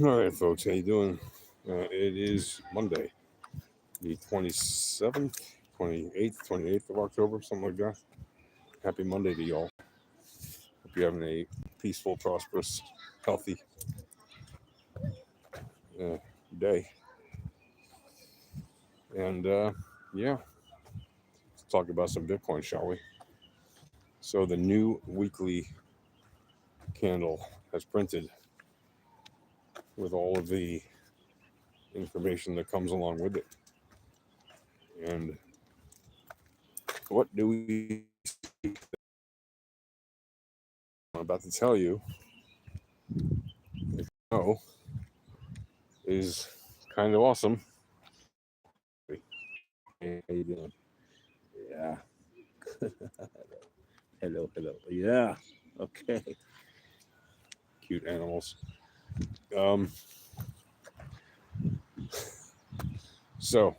All right, folks, how you doing? It is Monday, the 27th, 28th of October, something like that. Happy Monday to y'all. Hope you're having a peaceful, prosperous, healthy uh, day. And yeah, let's talk about some Bitcoin, shall we? So the new weekly candle has printed with all of the information that comes along with it. And what do we see? I'm about to tell you, if you know, is kind of awesome. Hey, how you doing? Yeah. Hello. Yeah. Okay. Cute animals. Um, so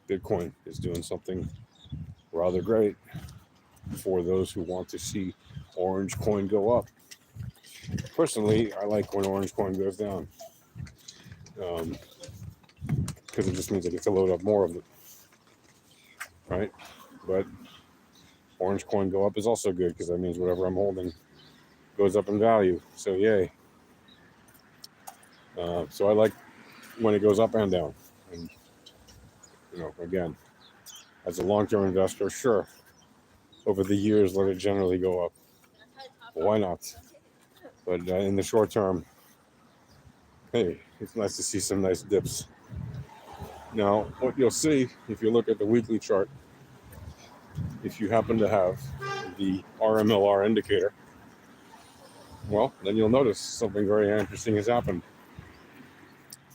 Bitcoin is doing something rather great for those who want to see orange coin go up. Personally, I like when orange coin goes down because it just means I get to load up more of it, right? But orange coin go up is also good because that means whatever I'm holding goes up in value. So yay. So I like when it goes up and down. And again, as a long-term investor, sure, over the years let it generally go up. Why not? But in the short term, hey, it's nice to see some nice dips. Now, what you'll see if you look at the weekly chart, if you happen to have the RMLR indicator, well, then you'll notice something very interesting has happened.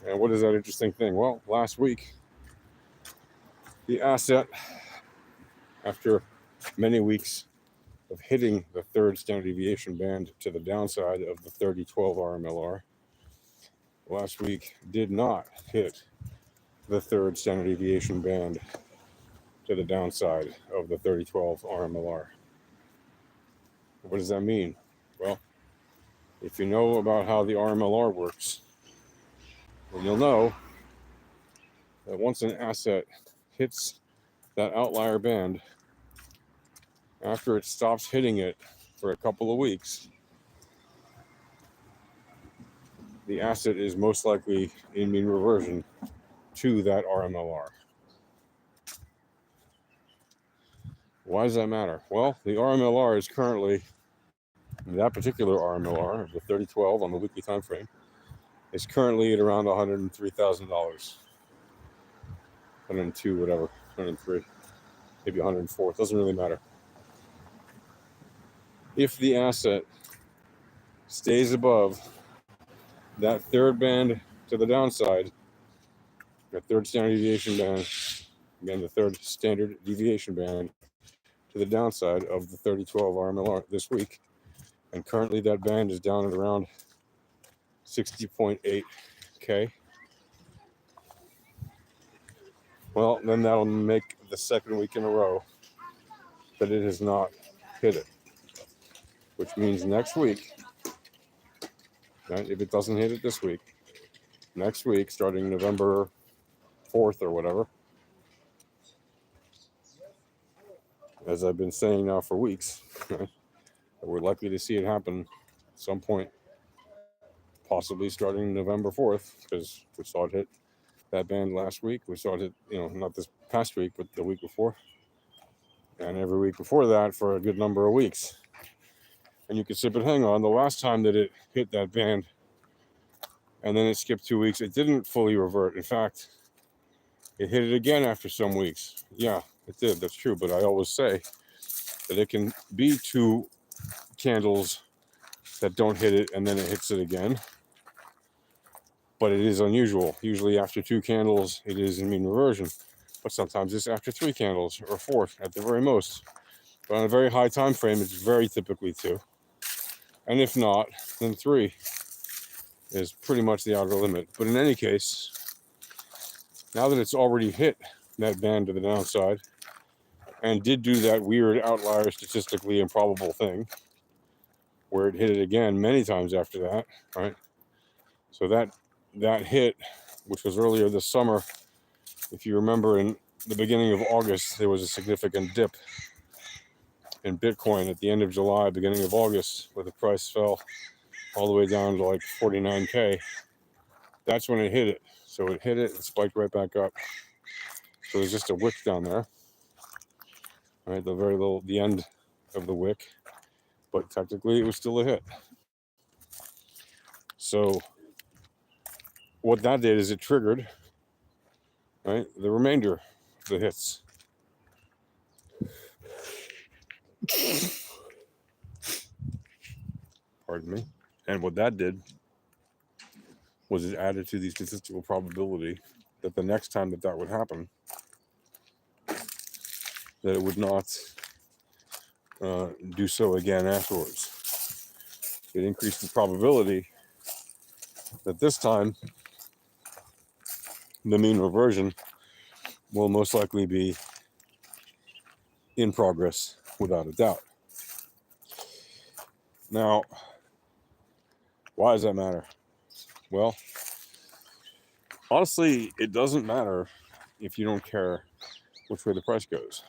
And what is that interesting thing? Well, last week, the asset, after many weeks of hitting the third standard deviation band to the downside of the 3012 RMLR, last week did not hit the third standard deviation band to the downside of the 3012 RMLR. What does that mean? Well, if you know about how the RMLR works, then you'll know that once an asset hits that outlier band, after it stops hitting it for a couple of weeks, the asset is most likely in mean reversion to that RMLR. Why does that matter? Well, the RMLR is currently, that particular RMLR, the 3012 on the weekly time frame, is currently at around $103,000. 102, whatever, 103, maybe 104, it doesn't really matter. If the asset stays above that third band to the downside, the third standard deviation band, again, the third standard deviation band to the downside of the 3012 RMLR this week, and currently that band is down at around 60.8K. Well, then that'll make the second week in a row that it has not hit it, which means next week, right, if it doesn't hit it this week, next week, starting November 4th or whatever, as I've been saying now for weeks, we're likely to see it happen at some point, possibly starting November 4th, because we saw it hit that band last week. We saw it hit, not this past week, but the week before, and every week before that for a good number of weeks. And you could say, but hang on, the last time that it hit that band and then it skipped 2 weeks, it didn't fully revert. In fact, it hit it again after some weeks. Yeah, it did. That's true. But I always say that it can be two candles that don't hit it and then it hits it again. But it is unusual. Usually after two candles, it is in mean reversion. But sometimes it's after three candles or four at the very most. But on a very high time frame, it's very typically two. And if not, then three is pretty much the outer limit. But in any case, now that it's already hit that band to the downside and did do that weird outlier statistically improbable thing where it hit it again many times after that, right? So that that hit, which was earlier this summer, if you remember, in the beginning of August, there was a significant dip in Bitcoin at the end of July, beginning of August, where the price fell all the way down to like 49K. That's when it hit it. So it hit it and spiked right back up. So there's just a wick down there, right? The end of the wick, but technically it was still a hit. So what that did is it triggered, right, the remainder of the hits. Pardon me. And what that did was it added to the statistical probability that the next time that would happen, that it would not do so again afterwards. It increased the probability that this time the mean reversion will most likely be in progress without a doubt. Now, why does that matter? Well, honestly, it doesn't matter if you don't care which way the price goes.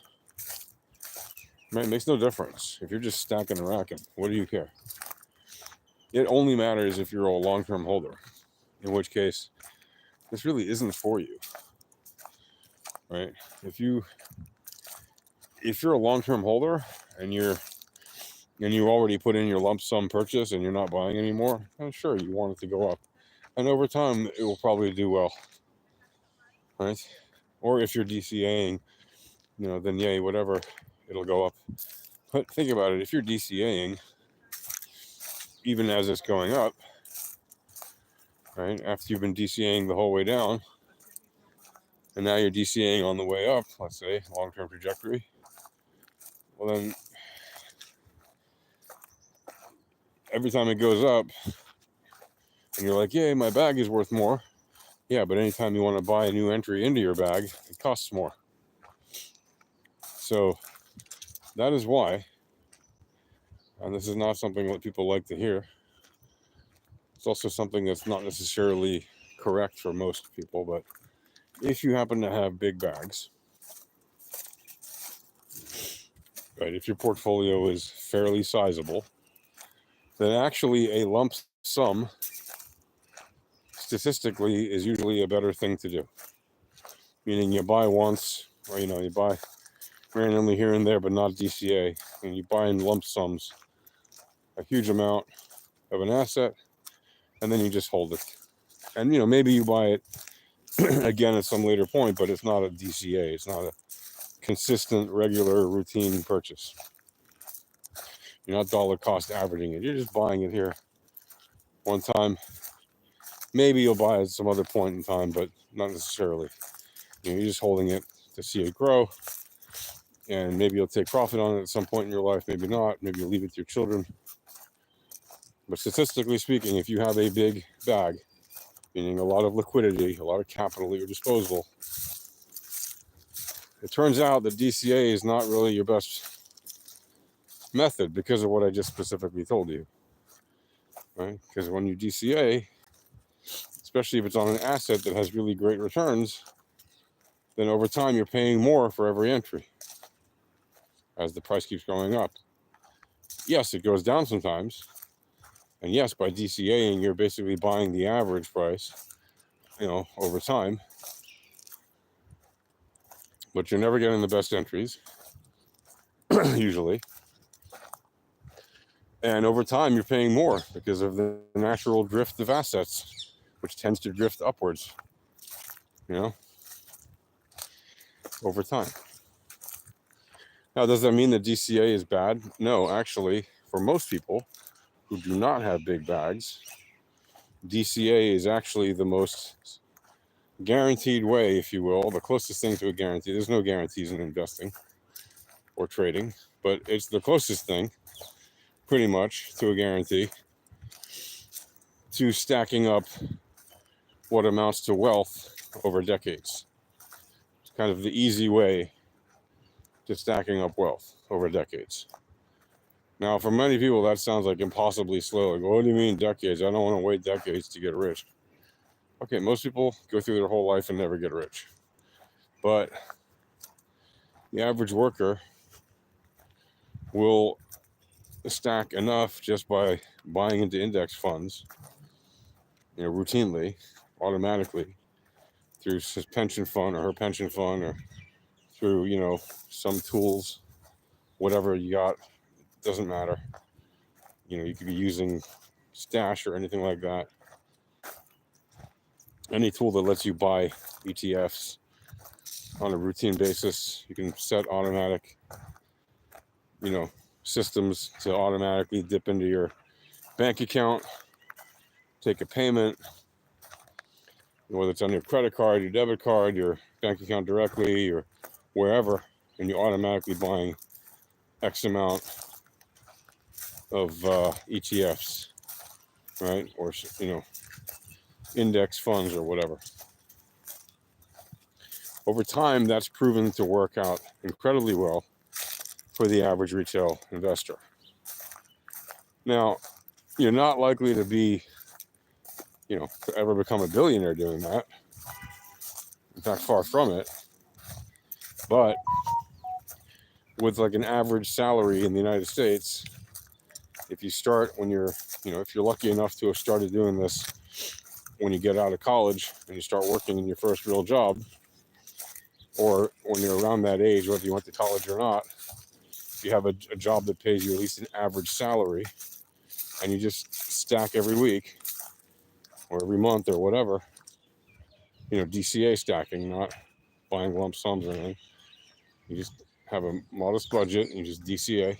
Right? It makes no difference. If you're just stacking and racking, what do you care? It only matters if you're a long-term holder, in which case this really isn't for you. Right? If you're a long-term holder and you already put in your lump sum purchase and you're not buying anymore, then sure, you want it to go up. And over time, it will probably do well. Right? Or if you're DCAing, then yay, whatever, it'll go up. But think about it. If you're DCAing, even as it's going up, right, after you've been DCAing the whole way down, and now you're DCAing on the way up, let's say, long-term trajectory, well then, every time it goes up, and you're like, yay, my bag is worth more. Yeah, but anytime you want to buy a new entry into your bag, it costs more. So that is why, and this is not something that people like to hear, it's also something that's not necessarily correct for most people, but if you happen to have big bags, right, if your portfolio is fairly sizable, then actually a lump sum statistically is usually a better thing to do. Meaning you buy once, or you buy randomly here and there, but not DCA, and you buy in lump sums a huge amount of an asset, and then you just hold it. And maybe you buy it again at some later point, but it's not a DCA. It's not a consistent, regular, routine purchase. You're not dollar cost averaging it. You're just buying it here one time. Maybe you'll buy it at some other point in time, but not necessarily. You're just holding it to see it grow. And maybe you'll take profit on it at some point in your life. Maybe not. Maybe you'll leave it to your children. But statistically speaking, if you have a big bag, meaning a lot of liquidity, a lot of capital at your disposal, it turns out that DCA is not really your best method because of what I just specifically told you. Right? Because when you DCA, especially if it's on an asset that has really great returns, then over time you're paying more for every entry as the price keeps going up. Yes, it goes down sometimes. And yes, by DCAing, you're basically buying the average price, over time. But you're never getting the best entries, usually. And over time, you're paying more because of the natural drift of assets, which tends to drift upwards, over time. Now, does that mean that DCA is bad? No, actually, for most people who do not have big bags, DCA is actually the most guaranteed way, if you will, the closest thing to a guarantee. There's no guarantees in investing or trading, but it's the closest thing, pretty much, to a guarantee to stacking up what amounts to wealth over decades. It's kind of the easy way to stacking up wealth over decades. Now, for many people, that sounds like impossibly slow. Like, what do you mean decades? I don't want to wait decades to get rich. Okay, most people go through their whole life and never get rich. But the average worker will stack enough just by buying into index funds, routinely, automatically, through his pension fund or her pension fund, or through, some tools, whatever you got, doesn't matter. You could be using Stash or anything like that. Any tool that lets you buy ETFs on a routine basis, you can set automatic, systems to automatically dip into your bank account, take a payment, whether it's on your credit card, your debit card, your bank account directly, or wherever, and you're automatically buying X amount of ETFs, right? Or, index funds or whatever. Over time, that's proven to work out incredibly well for the average retail investor. Now, you're not likely to be, to ever become a billionaire doing that. In fact, far from it. But with like an average salary in the United States, if you start when you're, if you're lucky enough to have started doing this when you get out of college and you start working in your first real job, or when you're around that age, whether you went to college or not, if you have a job that pays you at least an average salary, and you just stack every week or every month or whatever, DCA stacking, not buying lump sums or anything. You just have a modest budget and you just DCA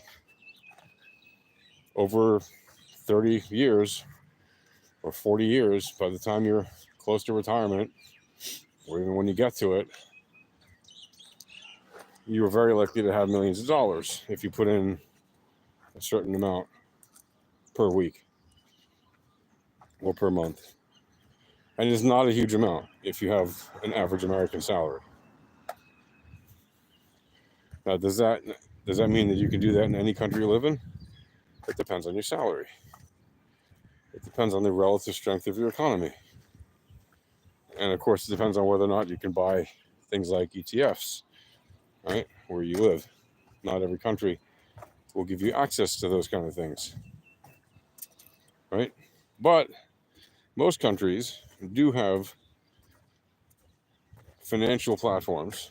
over 30 years or 40 years. By the time you're close to retirement, or even when you get to it, you are very likely to have millions of dollars if you put in a certain amount per week or per month. And it's not a huge amount if you have an average American salary. Now, does that mean that you can do that in any country you live in? It depends on your salary. It depends on the relative strength of your economy. And of course, it depends on whether or not you can buy things like ETFs, right, where you live. Not every country will give you access to those kind of things, right? But most countries do have financial platforms.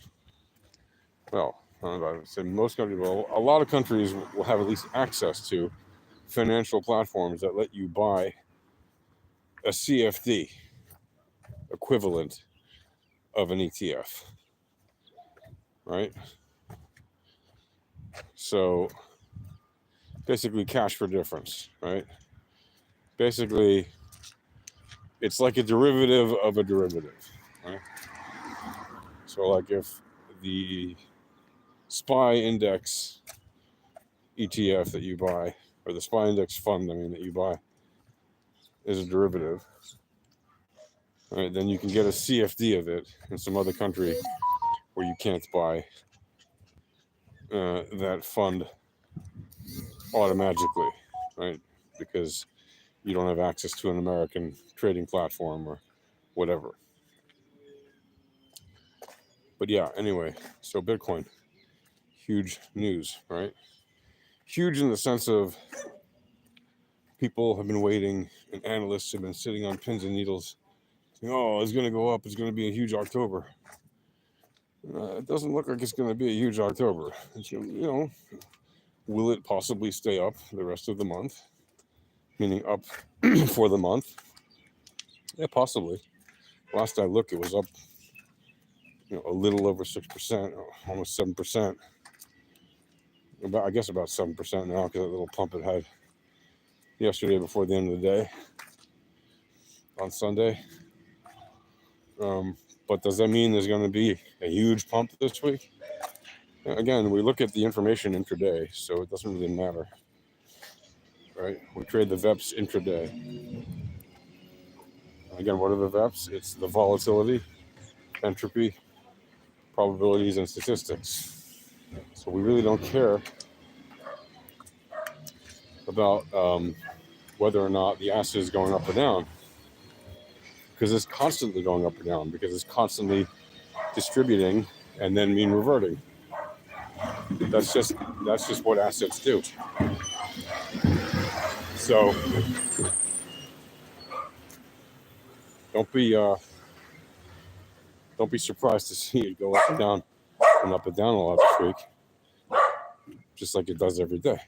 Well, I don't know if I would say most countries, well, a lot of countries will have at least access to financial platforms that let you buy a CFD equivalent of an ETF, right? So basically cash for difference, right? Basically, it's like a derivative of a derivative, right? So like if the SPY index ETF that you buy, or the SPY index fund, that you buy, is a derivative, right? Then you can get a CFD of it in some other country where you can't buy that fund automatically, right? Because you don't have access to an American trading platform or whatever. But yeah, anyway, so Bitcoin, huge news, right? Huge in the sense of people have been waiting and analysts have been sitting on pins and needles saying, oh, it's going to go up. It's going to be a huge October. It doesn't look like it's going to be a huge October. Will it possibly stay up the rest of the month? Meaning up for the month? Yeah, possibly. Last I looked, it was up, a little over 6%, almost 7%. I guess about 7% now because that little pump it had yesterday before the end of the day on Sunday. But does that mean there's going to be a huge pump this week? Again, we look at the information intraday, so it doesn't really matter, right? We trade the VEPs intraday. Again, what are the VEPs? It's the volatility, entropy, probabilities, and statistics. So we really don't care about whether or not the asset is going up or down. because it's constantly going up or down, because it's constantly distributing and then mean reverting. That's just what assets do. So don't be surprised to see it go up and down and up and down a lot this week, just like it does every day.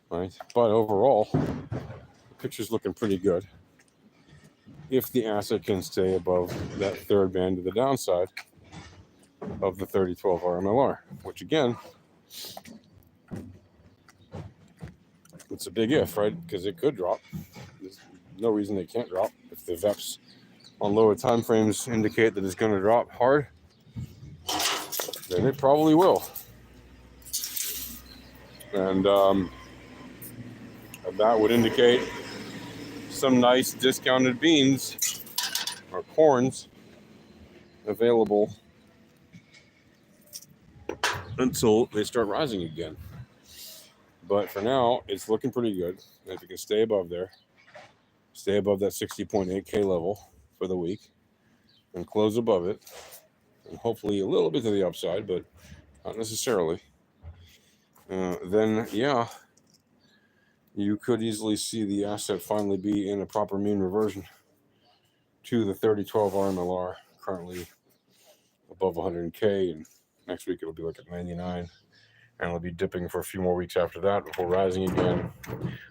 Right? But overall, the picture's looking pretty good. If the asset can stay above that third band to the downside of the 3012 RMLR, which again, it's a big if, right? Because it could drop. There's no reason they can't drop. If the VEPs on lower time frames indicate that it's going to drop hard, then it probably will. And that would indicate some nice discounted beans or corns available until they start rising again. But for now, it's looking pretty good. And if you can stay above there, stay above that 60.8K level for the week and close above it, and hopefully a little bit to the upside, but not necessarily, then yeah, you could easily see the asset finally be in a proper mean reversion to the 3012 RMLR, currently above 100K, and next week it'll be like at 99, and it'll be dipping for a few more weeks after that before rising again.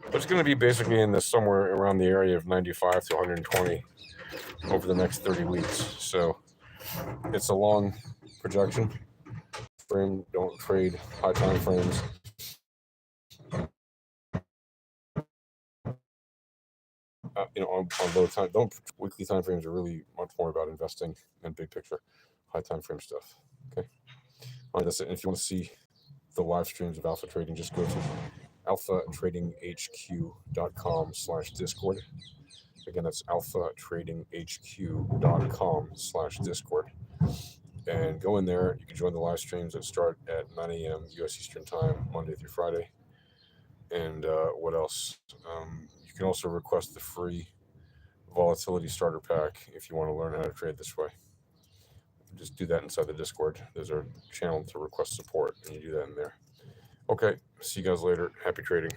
But it's going to be basically in this somewhere around the area of 95 to 120 over the next 30 weeks. So it's a long projection. Don't trade high time frames. On low time, weekly time frames are really much more about investing and big picture. High time frame stuff. Okay. All right, that's it. And if you want to see the live streams of Alpha Trading, just go to alphatradinghq.com/discord. Again, that's alphatradinghq.com/discord. And go in there. You can join the live streams that start at 9 a.m. U.S. Eastern Time, Monday through Friday. And what else? You can also request the free volatility starter pack if you want to learn how to trade this way. Just do that inside the Discord. There's a channel to request support, and you do that in there. Okay, see you guys later. Happy trading.